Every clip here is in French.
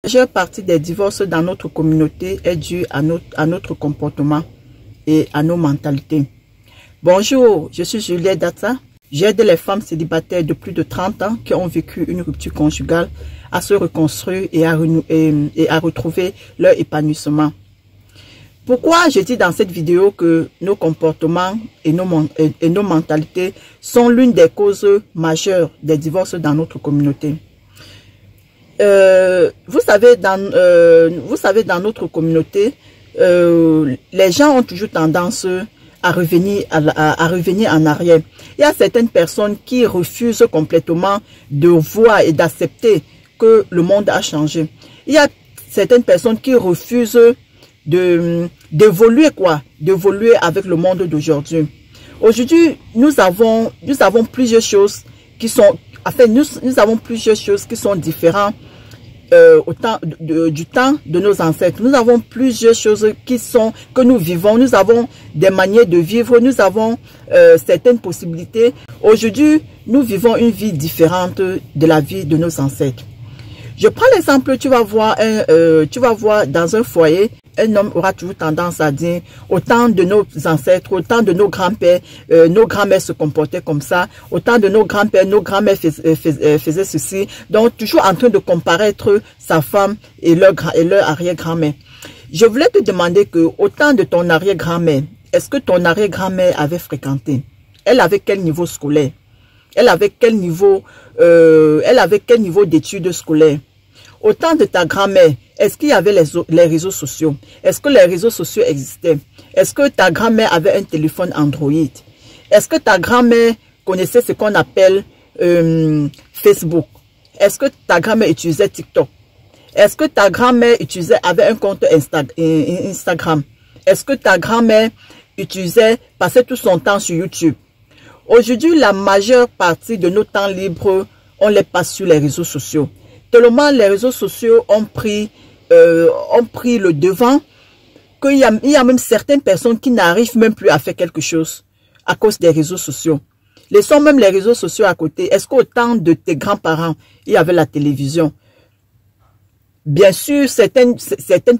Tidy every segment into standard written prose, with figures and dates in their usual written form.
majeure partie des divorces dans notre communauté est due à notre comportement et à nos mentalités. Bonjour, je suis Juliette Data. J'aide les femmes célibataires de plus de 30 ans qui ont vécu une rupture conjugale à se reconstruire et à retrouver leur épanouissement. Pourquoi je dis dans cette vidéo que nos comportements et nos mentalités sont l'une des causes majeures des divorces dans notre communauté? Vous savez, dans notre communauté, les gens ont toujours tendance à revenir en arrière. Il y a certaines personnes qui refusent complètement de voir et d'accepter que le monde a changé. Il y a certaines personnes qui refusent d'évoluer avec le monde d'aujourd'hui. Aujourd'hui, nous avons plusieurs choses qui sont, nous avons plusieurs choses qui sont différentes du temps de nos ancêtres. Nous avons plusieurs choses que nous vivons. Nous avons des manières de vivre. Nous avons certaines possibilités. Aujourd'hui, nous vivons une vie différente de la vie de nos ancêtres. Je prends l'exemple, tu vas voir dans un foyer, un homme aura toujours tendance à dire, autant de nos ancêtres, autant de nos grands-pères, nos grands-mères se comportaient comme ça, autant de nos grands-pères, nos grands-mères faisaient ceci. Donc, toujours en train de comparaître sa femme et leur arrière-grand-mère. Je voulais te demander que, autant de ton arrière-grand-mère, est-ce que ton arrière-grand-mère avait fréquenté? Elle avait quel niveau scolaire? Elle avait quel niveau d'études scolaires? Autant de ta grand-mère, est-ce qu'il y avait les réseaux sociaux? Est-ce que les réseaux sociaux existaient? Est-ce que ta grand-mère avait un téléphone Android? Est-ce que ta grand-mère connaissait ce qu'on appelle Facebook? Est-ce que ta grand-mère utilisait TikTok? Est-ce que ta grand-mère avait un compte Instagram? Est-ce que ta grand-mère passait tout son temps sur YouTube? Aujourd'hui, la majeure partie de nos temps libres, on les passe sur les réseaux sociaux. Tellement les réseaux sociaux ont pris le devant qu'il y a même certaines personnes qui n'arrivent même plus à faire quelque chose à cause des réseaux sociaux. Laissons même les réseaux sociaux à côté. Est-ce qu'au temps de tes grands-parents, il y avait la télévision? Bien sûr, certaines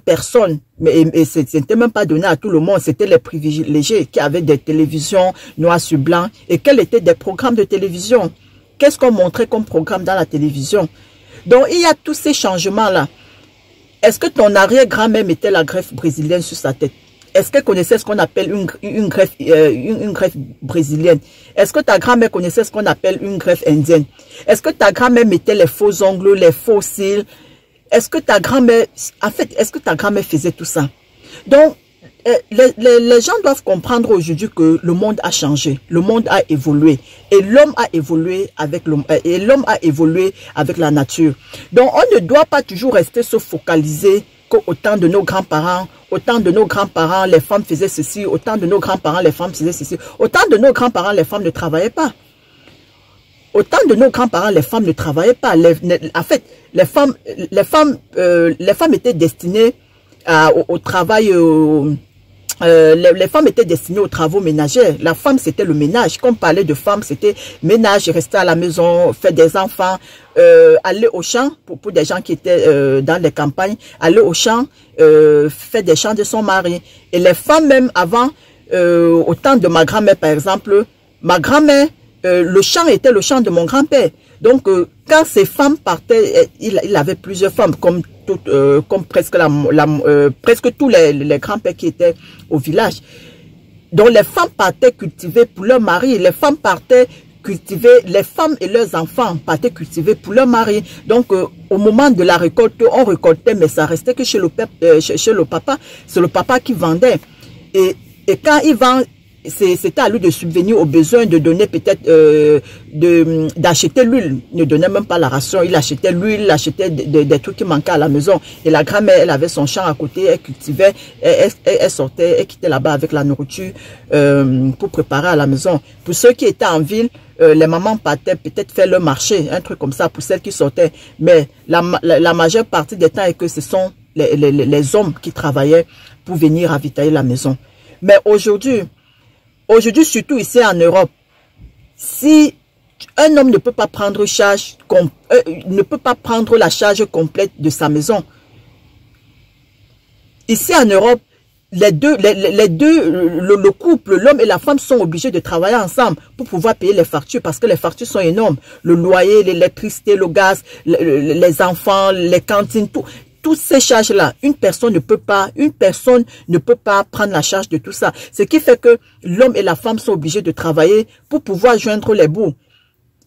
personnes, mais ce n'était même pas donné à tout le monde, c'était les privilégiés qui avaient des télévisions noir sur blanc. Et quels étaient des programmes de télévision? Qu'est-ce qu'on montrait comme programme dans la télévision? Donc, il y a tous ces changements-là. Est-ce que ton arrière-grand-mère mettait la greffe brésilienne sur sa tête? Est-ce qu'elle connaissait ce qu'on appelle une greffe brésilienne? Est-ce que ta grand-mère connaissait ce qu'on appelle une greffe indienne? Est-ce que ta grand-mère mettait les faux ongles, les faux cils? Est-ce que ta grand-mère faisait tout ça? Donc, les gens doivent comprendre aujourd'hui que le monde a changé, le monde a évolué et l'homme a évolué avec la nature. Donc, on ne doit pas toujours rester se focaliser qu'au temps de nos grands-parents, les femmes faisaient ceci, autant de nos grands-parents, les femmes faisaient ceci. Autant de nos grands-parents, les femmes ne travaillaient pas. Autant de nos grands-parents, les femmes ne travaillaient pas. En fait, les femmes étaient destinées au travail. Les femmes étaient destinées aux travaux ménagers. La femme, c'était le ménage. Quand on parlait de femmes, c'était ménage, rester à la maison, faire des enfants, aller au champ, pour des gens qui étaient dans les campagnes, aller au champ, faire des champs de son mari. Et les femmes, même avant, au temps de ma grand-mère, par exemple, ma grand-mère, le champ était le champ de mon grand-père. Donc, quand ces femmes partaient, il avait plusieurs femmes, comme presque tous les grands-pères qui étaient au village. Donc, les femmes partaient cultiver pour leur mari. Les femmes et leurs enfants partaient cultiver pour leur mari. Donc, au moment de la récolte, on récoltait, mais ça restait que chez le papa. C'est le papa qui vendait. Et quand il vend, c'était à lui de subvenir aux besoins, de donner peut-être, d'acheter l'huile. Il ne donnait même pas la ration, il achetait l'huile, il achetait des trucs qui manquaient à la maison. Et la grand-mère, elle avait son champ à côté, elle cultivait, elle sortait, elle quittait là-bas avec la nourriture pour préparer à la maison. Pour ceux qui étaient en ville, les mamans partaient peut-être faire leur marché, un truc comme ça pour celles qui sortaient. Mais la majeure partie des temps est que ce sont les hommes qui travaillaient pour venir ravitailler la maison. Mais aujourd'hui, surtout ici en Europe, si un homme ne peut pas prendre la charge complète de sa maison, Ici en Europe, le couple, l'homme et la femme sont obligés de travailler ensemble pour pouvoir payer les factures parce que les factures sont énormes. Le loyer, l'électricité, le gaz, les enfants, les cantines, toutes ces charges-là, une personne ne peut pas prendre la charge de tout ça. Ce qui fait que l'homme et la femme sont obligés de travailler pour pouvoir joindre les bouts.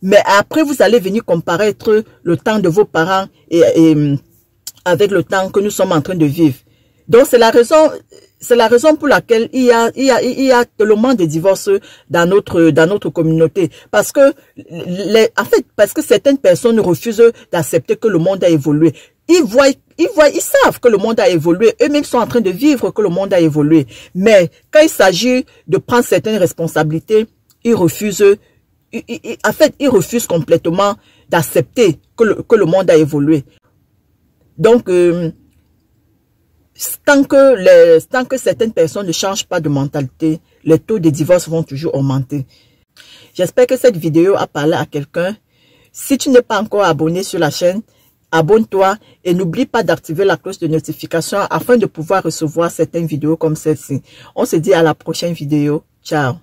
Mais après, vous allez venir comparer le temps de vos parents et avec le temps que nous sommes en train de vivre. Donc, c'est la raison pour laquelle il y a tellement de divorces dans notre communauté. Parce que, parce que certaines personnes refusent d'accepter que le monde a évolué. Ils savent que le monde a évolué. Eux-mêmes sont en train de vivre que le monde a évolué. Mais quand il s'agit de prendre certaines responsabilités, ils refusent. Ils refusent complètement d'accepter que le monde a évolué. Donc, tant que certaines personnes ne changent pas de mentalité, les taux de divorce vont toujours augmenter. J'espère que cette vidéo a parlé à quelqu'un. Si tu n'es pas encore abonné sur la chaîne, abonne-toi et n'oublie pas d'activer la cloche de notification afin de pouvoir recevoir certaines vidéos comme celle-ci. On se dit à la prochaine vidéo. Ciao.